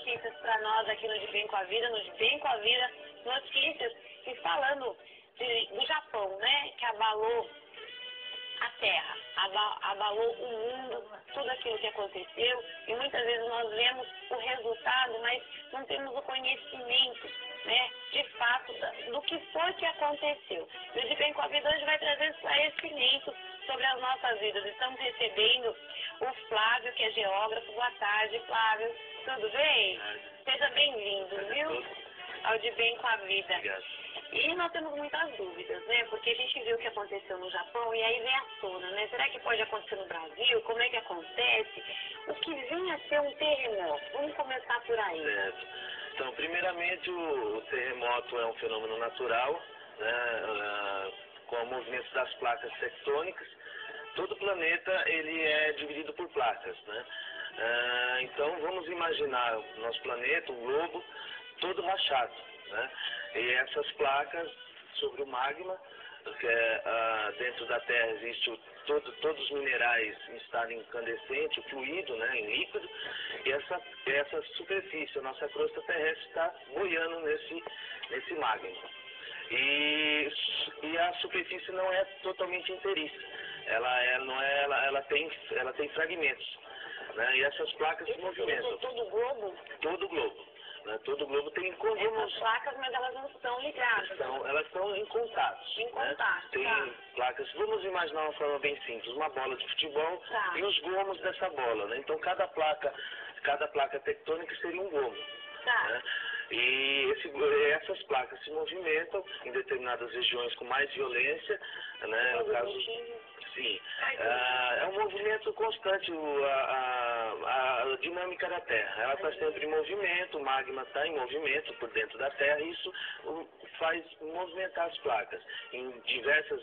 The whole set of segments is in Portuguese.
notícias para nós aqui no De Bem com a Vida, notícias e falando do Japão, né, que abalou a terra, abalou o mundo, tudo aquilo que aconteceu, e muitas vezes nós vemos o resultado, mas não temos o conhecimento, né, de fato, do que foi que aconteceu. E o De Bem com a Vida hoje vai trazer esclarecimento sobre as nossas vidas. Estamos recebendo o Flávio, que é geógrafo. Boa tarde, Flávio. Tudo bem? Seja bem-vindo, viu? Ao De Bem com a Vida. Obrigado. E nós temos muitas dúvidas, né? Porque a gente viu o que aconteceu no Japão e aí vem à tona, né? Será que pode acontecer no Brasil? Como é que acontece? O que vinha a ser um terremoto? Vamos começar por aí. Certo. Então, primeiramente, o terremoto é um fenômeno natural, né, com o movimento das placas tectônicas. Todo planeta ele é dividido por placas, né? Então, vamos imaginar o nosso planeta, o globo, todo rachado, né? E essas placas sobre o magma, que dentro da Terra existe todos os minerais em estado incandescente, o fluido, né, em líquido, e essa superfície, a nossa crosta terrestre está boiando nesse magma. E a superfície não é totalmente inteiriça, ela tem fragmentos, né, e essas placas se movimentam. Todo o globo? Todo o globo. Né? Todo o globo tem Essas placas, mas elas não estão ligadas. Elas estão em contatos. Em contato, né? Tem placas, vamos imaginar uma forma bem simples, uma bola de futebol e os gomos dessa bola. Né? Então cada placa tectônica seria um gomo. Né? E essas placas se movimentam em determinadas regiões com mais violência, né? No caso, sim, é um movimento constante, a dinâmica da Terra. Ela está sempre em movimento, o magma está em movimento por dentro da Terra, e isso faz movimentar as placas em diversas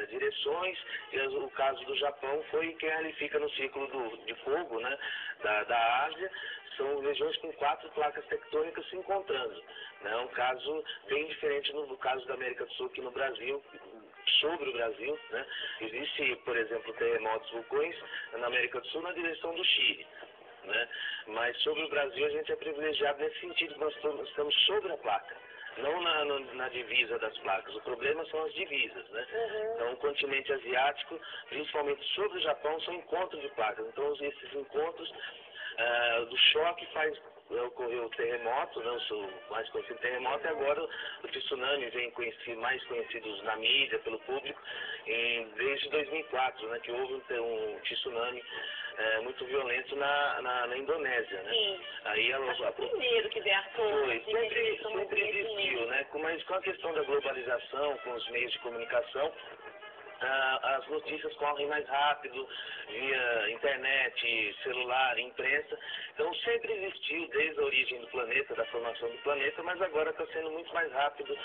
direções. E o caso do Japão foi que ele fica no círculo de fogo, né, da Ásia. São regiões com 4 placas tectônicas se encontrando. É um caso bem diferente no caso da América do Sul, aqui no Brasil, sobre o Brasil, né? Existe, por exemplo, terremotos, vulcões na América do Sul na direção do Chile, né? Mas sobre o Brasil a gente é privilegiado nesse sentido, nós estamos sobre a placa, não na divisa das placas. O problema são as divisas, né? Então o continente asiático, principalmente sobre o Japão, são encontros de placas. Então esses encontros do choque ocorreu o terremoto, né, o mais conhecido terremoto, e agora o tsunami vem mais conhecidos na mídia, pelo público, desde 2004, né, que houve um tsunami muito violento na Indonésia. Né? Sim. Aí o primeiro que veio à tona. Sempre existiu, né? Mas com a questão da globalização, com os meios de comunicação, as notícias correm mais rápido, via internet, celular, imprensa. Então sempre existiu desde a origem do planeta, da formação do planeta, mas agora está sendo muito mais rápido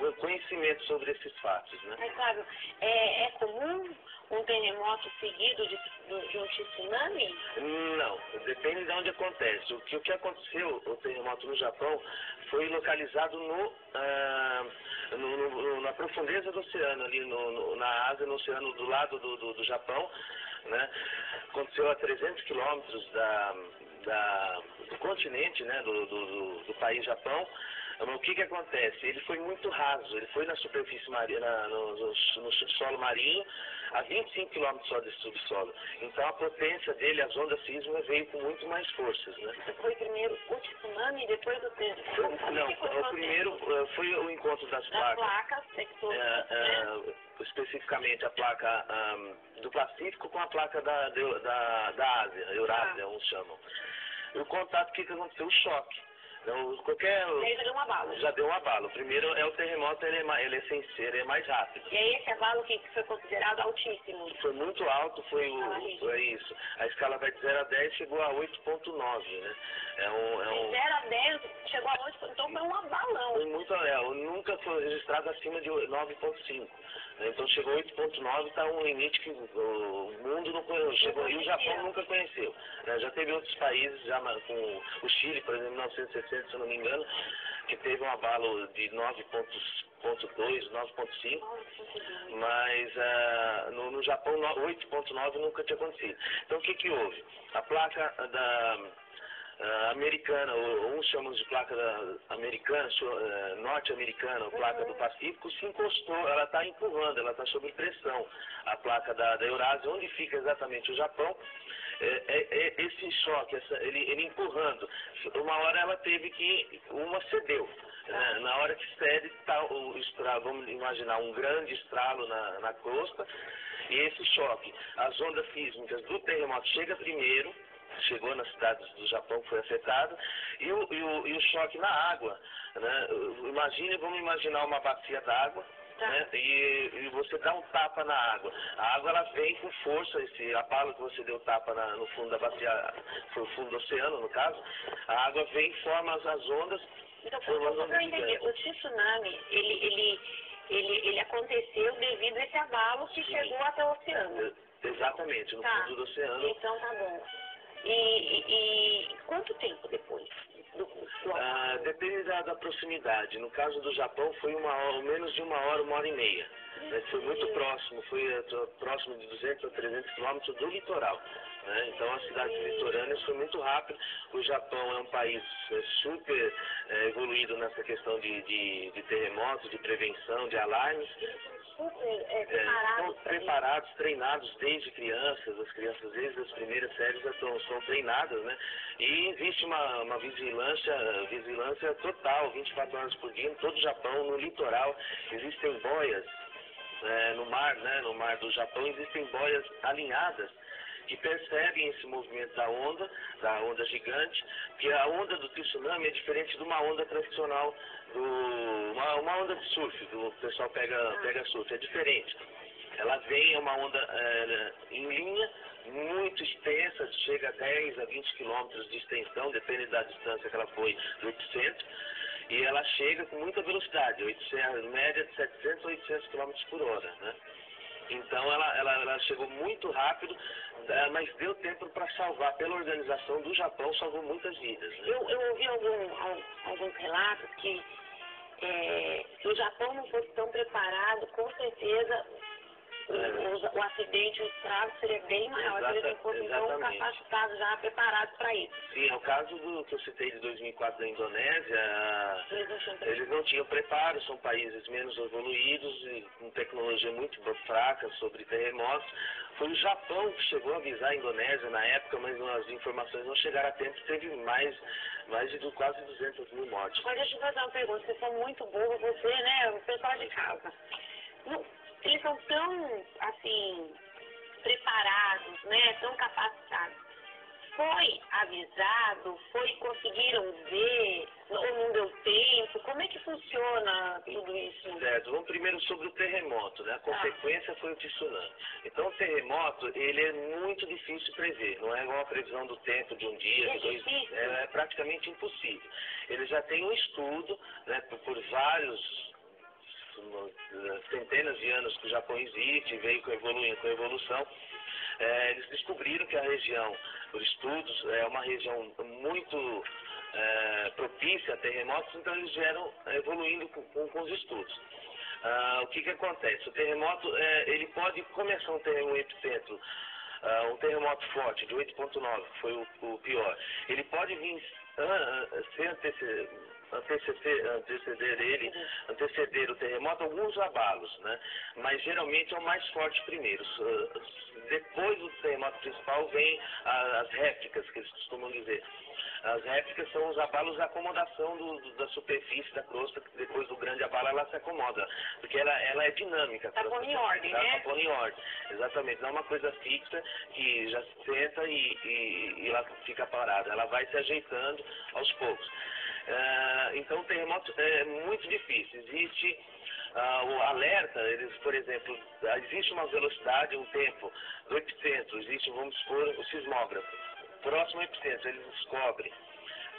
o conhecimento sobre esses fatos. Né? Mas, Flávio, é comum um terremoto seguido de um tsunami? Não, depende de onde acontece. O que aconteceu, o terremoto no Japão, foi localizado na profundeza do oceano, ali na Ásia, no oceano do lado do Japão, né? Aconteceu a 300 quilômetros do continente, né? do país Japão. O que acontece? Ele foi muito raso, ele foi na superfície marinha, no subsolo marinho, a 25 quilômetros só desse subsolo. Então a potência dele, as ondas sísmicas, veio com muito mais forças. Né? Foi primeiro o tsunami e depois o terremoto? Não, o primeiro foi o encontro das placas tectônicas, especificamente a placa do Pacífico com a placa da Ásia, Eurásia, uns chamam. E o contato, o que aconteceu? O choque. Então, e aí já deu um abalo. Já deu um abalo. O primeiro é o terremoto, ele é mais rápido. E aí esse abalo que foi considerado altíssimo? Foi muito alto, foi isso. A escala vai de 0 a 10, chegou a 8,9, né? De 0 a 10 chegou a 8, então foi um abalão. Foi muito, nunca foi registrado acima de 9,5. Então chegou a 8,9, está um limite que o mundo não conheceu, e o Japão nunca conheceu. Já teve outros países, já com o Chile, por exemplo, em 1960, se eu não me engano, que teve um abalo de 9,2, 9,5, mas no Japão 8,9 nunca tinha acontecido. Então o que houve? A placa americana, ou uns chamam de placa americana, norte-americana, ou placa do Pacífico, se encostou, ela está empurrando, ela está sob pressão. A placa da Eurásia, onde fica exatamente o Japão, esse choque, ele empurrando, uma hora ela teve que, uma cedeu. Na hora que cede, está o estralo, vamos imaginar um grande estralo na crosta, e esse choque, as ondas sísmicas do terremoto chegou nas cidades do Japão que foi afetada, e o choque na água, né? Vamos imaginar uma bacia d'água, né? E você dá um tapa na água. A água ela vem com força, esse abalo que você deu tapa no fundo da bacia, no fundo do oceano no caso, a água vem e forma as ondas. Então, eu entendi, o tsunami, ele aconteceu devido a esse abalo que chegou até o oceano. Exatamente, no fundo do oceano. Então tá bom. E quanto tempo depois do depende da proximidade. No caso do Japão foi menos de uma hora e meia. Foi muito próximo, foi próximo de 200 a 300 quilômetros do litoral. Então as cidades litorâneas foi muito rápido. O Japão é um país super evoluído nessa questão de terremotos, de prevenção, de alarmes. Estão preparados, treinados desde crianças, as crianças desde as primeiras séries são treinadas, né? E existe uma vigilância total, 24 horas por dia, em todo o Japão, no litoral, existem boias, no mar, né? No mar do Japão existem boias alinhadas, que percebem esse movimento da onda gigante, que a onda do tsunami é diferente de uma onda tradicional, uma onda de surf, o pessoal pega surf, é diferente. Ela vem, é uma onda em linha, muito extensa, chega a 10 a 20 quilômetros de extensão, depende da distância que ela foi do epicentro, e ela chega com muita velocidade, média de 700 a 800 quilômetros por hora, né? Então ela chegou muito rápido, mas deu tempo para salvar, pela organização do Japão, salvou muitas vidas. Né? Eu ouvi alguns relatos que se o Japão não fosse tão preparado, com certeza o acidente, o estrago seria bem maior, se eles não fossem tão capacitados, já preparados para isso. Sim, é o caso que eu citei de 2004 da Indonésia, eles não tinham preparo, são países menos evoluídos e com tecnologia muito fraca sobre terremotos. Foi o Japão que chegou a avisar a Indonésia na época, mas as informações não chegaram a tempo, teve mais de quase 200 mil mortes. Mas deixa eu fazer uma pergunta, vocês são muito burros, você, né, o pessoal de casa. Eles são tão, assim, preparados, né, tão capacitados. Foi avisado? Conseguiram ver? Ou não deu tempo? Como é que funciona tudo isso? Certo. Vamos primeiro sobre o terremoto, né? A consequência foi o tsunami. Então, o terremoto, ele é muito difícil de prever. Não é igual a previsão do tempo de um dia, de 2 dias. É praticamente impossível. Ele já tem um estudo, né, por vários centenas de anos que o Japão existe, veio com evolução, eles descobriram que a região, por estudos, é uma região muito propícia a terremotos, então eles vieram evoluindo com os estudos. O que acontece? O terremoto, ele pode começar um epicentro, um terremoto forte de 8,9, que foi o pior. Ele pode vir anteceder o terremoto alguns abalos, né? Mas geralmente é o mais forte primeiro. Depois do terremoto principal vem as réplicas, que eles costumam dizer. As réplicas são os abalos de acomodação da superfície da crosta, que depois do grande abalo ela se acomoda, porque ela é dinâmica. Está pondo em ordem, né? Está pondo em ordem, exatamente. Não é uma coisa fixa que já se senta e ela fica parada. Ela vai se ajeitando aos poucos. Então o terremoto é muito difícil. Existe o alerta, por exemplo, existe uma velocidade, um tempo do epicentro, existe, vamos supor, o sismógrafo. Próximo ao epicentro, eles descobrem.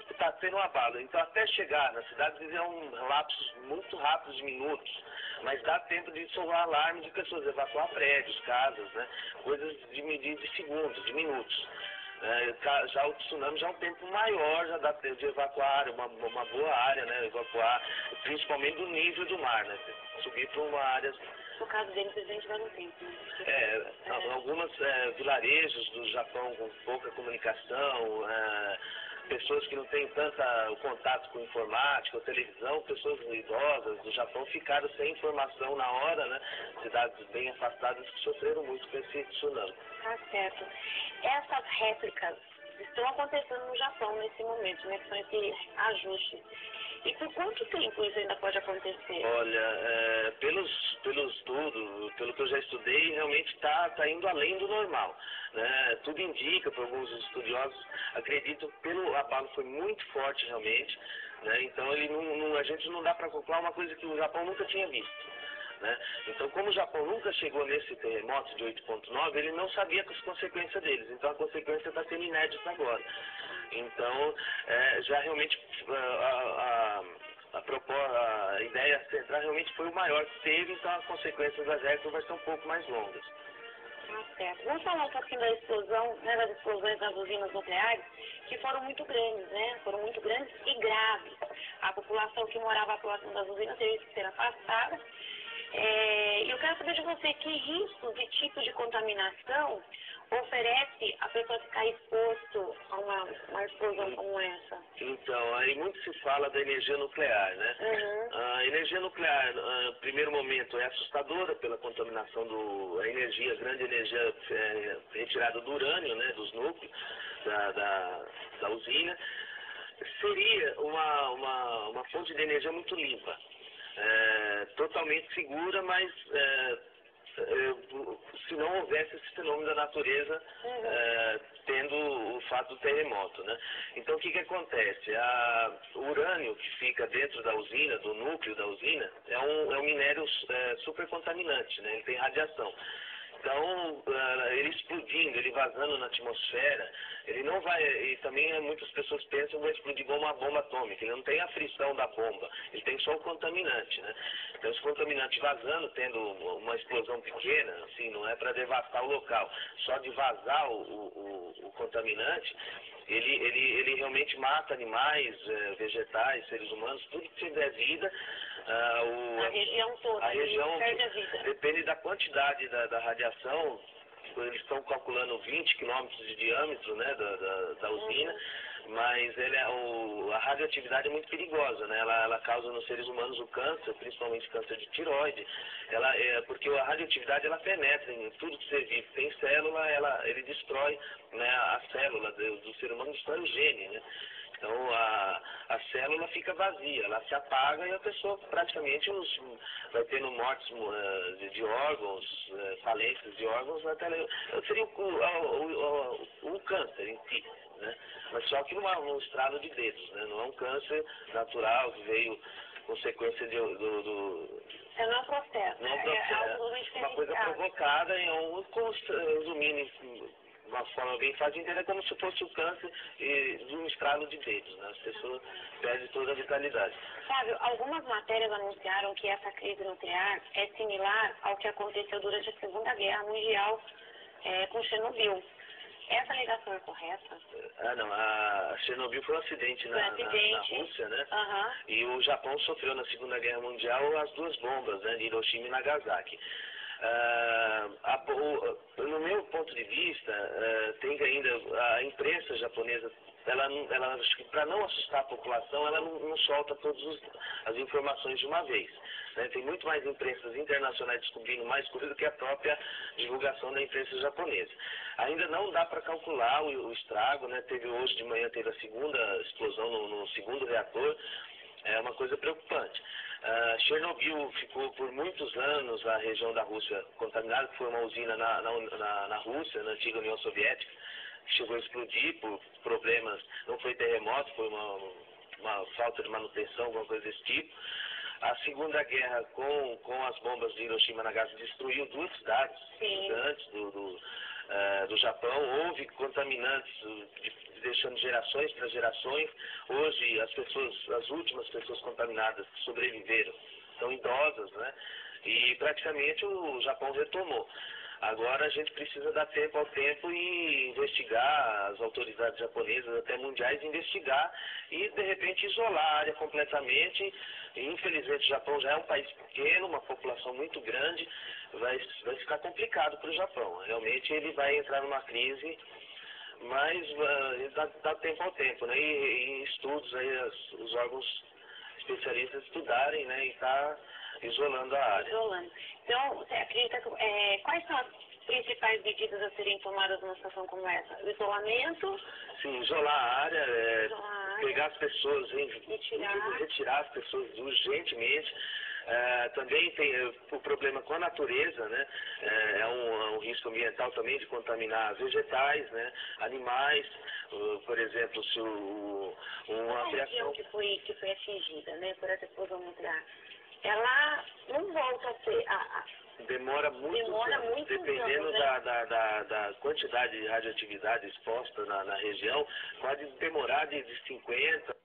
Está tendo um abalo. Então até chegar na cidade são lapsos muito rápidos de minutos, mas dá tempo de soar alarme de pessoas, evacuar prédios, casas, né? Coisas de segundos, de minutos. Já o tsunami já é um tempo maior, já dá tempo de evacuar uma boa área, né? Evacuar, principalmente do nível do mar, né? Subir para uma área. No caso deles, a gente vai no tempo. Alguns vilarejos do Japão com pouca comunicação, pessoas que não têm tanta o contato com informática ou televisão, pessoas idosas do Japão ficaram sem informação na hora, né? Cidades bem afastadas que sofreram muito com esse tsunami. Tá certo. Essas réplicas estão acontecendo no Japão nesse momento, né? Com esse ajuste. E por quanto tempo isso ainda pode acontecer? Olha, pelo estudo, pelo que eu já estudei, realmente está indo além do normal. Né? Tudo indica, por alguns estudiosos, acredito que pelo abalo foi muito forte realmente. Né? Então a gente não dá para calcular uma coisa que o Japão nunca tinha visto. Né? Então, como o Japão nunca chegou nesse terremoto de 8.9, ele não sabia as consequências deles. Então, a consequência está sendo inédita agora. Então, já realmente a ideia central realmente foi o maior que teve, então as consequências das réplicas vai ser um pouco mais longas. Certo. Vamos falar um pouquinho da explosão, né, das explosões das usinas nucleares, que foram muito grandes, né? Foram muito grandes e graves. A população que morava próximo das usinas teve que ser afastada. E eu quero saber de você que riscos e tipos de contaminação oferece a pessoa ficar exposto a uma explosão como essa? Então, aí muito se fala da energia nuclear, né? Uhum. A energia nuclear, no primeiro momento, é assustadora pela contaminação a grande energia retirada do urânio, né, dos núcleos da usina. Seria uma fonte de energia muito limpa. Totalmente segura, mas se não houvesse esse fenômeno da natureza tendo o fato do terremoto, né? Então o que acontece? O urânio que fica dentro da usina, do núcleo da usina, é um minério super contaminante, né? Ele tem radiação. Então, ele explodindo, ele vazando na atmosfera, ele não vai, e também muitas pessoas pensam que vai explodir igual uma bomba atômica, ele não tem a frição da bomba, ele tem só o contaminante, né? Então, esse contaminante vazando, tendo uma explosão pequena, assim, não é para devastar o local, só de vazar o contaminante, ele realmente mata animais, vegetais, seres humanos, tudo que tiver vida. A região toda, perde a vida. Depende da quantidade da radiação, eles estão calculando 20 quilômetros de diâmetro, né, da usina, mas a radioatividade é muito perigosa, né? Ela causa nos seres humanos o câncer, principalmente câncer de tireoide, porque a radioatividade ela penetra em tudo que você vive, tem célula, ele destrói, né, a célula do ser humano, destrói o gene, né? Então a célula fica vazia, ela se apaga e a pessoa praticamente vai tendo mortes de órgãos, falências de órgãos, até seria o câncer em si, né? Mas só que num estralo de dedos, né? Não é um câncer natural que veio consequência não é um processo. Não é um processo. Uma coisa provocada, resumindo de uma forma bem fácil de entender, como se fosse o câncer de um estralo de dedos, né? As pessoas perdem toda a vitalidade. Fábio, algumas matérias anunciaram que essa crise nuclear é similar ao que aconteceu durante a Segunda Guerra Mundial com Chernobyl. Essa alegação é correta? Não, a Chernobyl foi um acidente na Rússia, né? Uhum. E o Japão sofreu na Segunda Guerra Mundial as duas bombas, né, de Hiroshima e Nagasaki. No meu ponto de vista, tem ainda a imprensa japonesa, ela para não assustar a população, ela não solta todas as informações de uma vez. Né? Tem muito mais imprensas internacionais descobrindo mais coisas do que a própria divulgação da imprensa japonesa. Ainda não dá para calcular o estrago, né? Hoje de manhã teve a segunda explosão no segundo reator, é uma coisa preocupante. Chernobyl ficou por muitos anos a região da Rússia contaminada, que foi uma usina na Rússia, na antiga União Soviética, que chegou a explodir por problemas, não foi terremoto, foi uma falta de manutenção, alguma coisa desse tipo. A Segunda Guerra, com as bombas de Hiroshima e Nagasaki, destruiu duas cidades gigantes do Japão. Houve contaminantes deixando gerações para gerações. Hoje, as últimas pessoas contaminadas que sobreviveram são idosas, né? E praticamente o Japão retomou. Agora a gente precisa dar tempo ao tempo e investigar, as autoridades japonesas, até mundiais, investigar e, de repente, isolar a área completamente. E, infelizmente, o Japão já é um país pequeno, uma população muito grande, vai ficar complicado para o Japão. Realmente ele vai entrar numa crise mas dá tempo ao tempo, né? E em estudos aí os órgãos especialistas estudarem, né? E tá isolando a área. Isolando. Então, você acredita que, quais são as principais medidas a serem tomadas numa situação como essa? O isolamento? Sim, isolar a área, pegar as pessoas, retirar as pessoas urgentemente. Também tem o problema com a natureza, né? É um risco ambiental também de contaminar vegetais, né? Animais, por exemplo, se uma região que foi atingida, né, por essa explosão nuclear, ela não volta a ser demora muito, dependendo anos, né? da quantidade de radioatividade exposta na região, pode demorar de 50.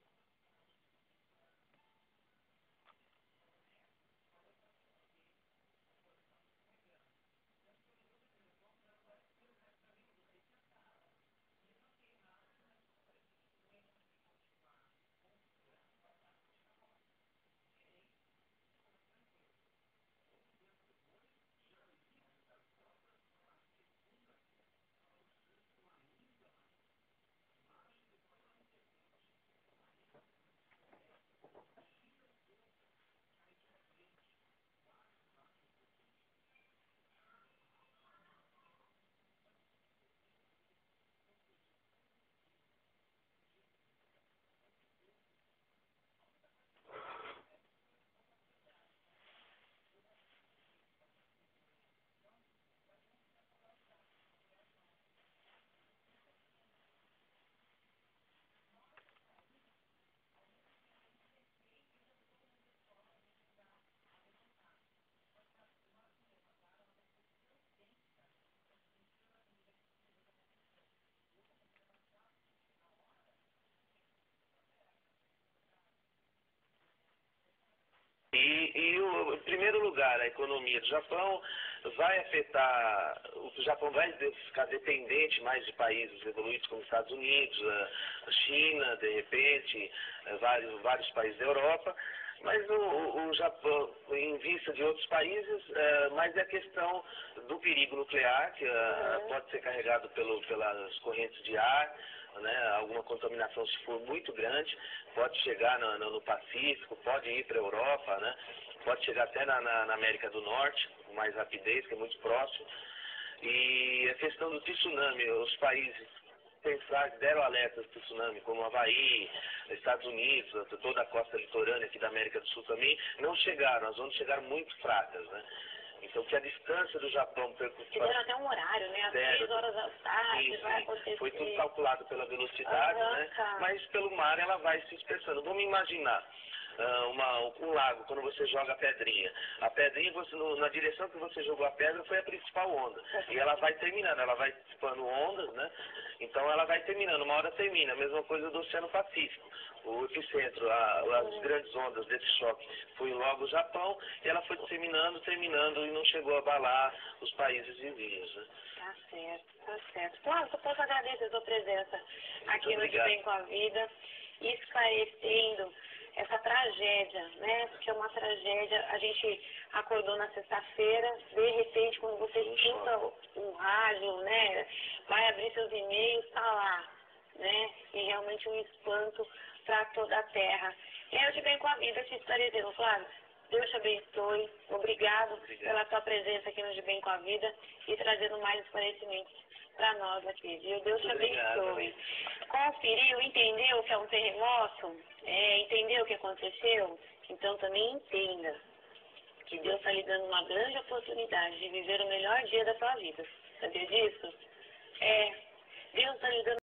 Em primeiro lugar, a economia do Japão vai afetar, o Japão vai ficar dependente mais de países evoluídos como Estados Unidos, a China, de repente, vários países da Europa, mas o Japão, em vista de outros países, mas é a questão do perigo nuclear, que pode ser carregado pelas correntes de ar, né, alguma contaminação se for muito grande, pode chegar no Pacífico, pode ir para a Europa, né, pode chegar até na América do Norte, com mais rapidez, que é muito próximo. E a questão do tsunami, os países deram alertas de tsunami, como Havaí, Estados Unidos, toda a costa litorânea aqui da América do Sul também, não chegaram, as ondas chegaram muito fracas, né. Então, que a distância do Japão... Deram até um horário, né? Às 3 horas da tarde vai acontecer. Foi tudo calculado pela velocidade, né? Tá. Mas pelo mar ela vai se dispersando. Vamos imaginar um lago, quando você joga a pedrinha. A pedrinha, na direção que você jogou a pedra, foi a principal onda. E ela vai terminando, ela vai dissipando ondas, né? Então ela vai terminando, uma hora termina. A mesma coisa do Oceano Pacífico. O epicentro, as grandes ondas desse choque foi logo o Japão, e ela foi terminando e não chegou a abalar os países vizinhos, né? Tá certo. Claro, eu posso agradecer a sua presença aqui no De Bem com a Vida, esclarecendo essa tragédia, né? Porque é uma tragédia. A gente acordou na sexta-feira, de repente, quando você escuta o rádio, né? Vai abrir seus e-mails, tá lá, né? E realmente um espanto para toda a terra. E aí, eu De Bem com a Vida, te esclarecendo, Flávio. Deus te abençoe. Obrigado pela tua presença aqui no De Bem com a Vida e trazendo mais esclarecimentos para nós aqui, viu? Deus te abençoe. Conferiu, entendeu o que é um terremoto? Entendeu o que aconteceu? Então também entenda que Deus está lhe dando uma grande oportunidade de viver o melhor dia da sua vida. Sabia disso?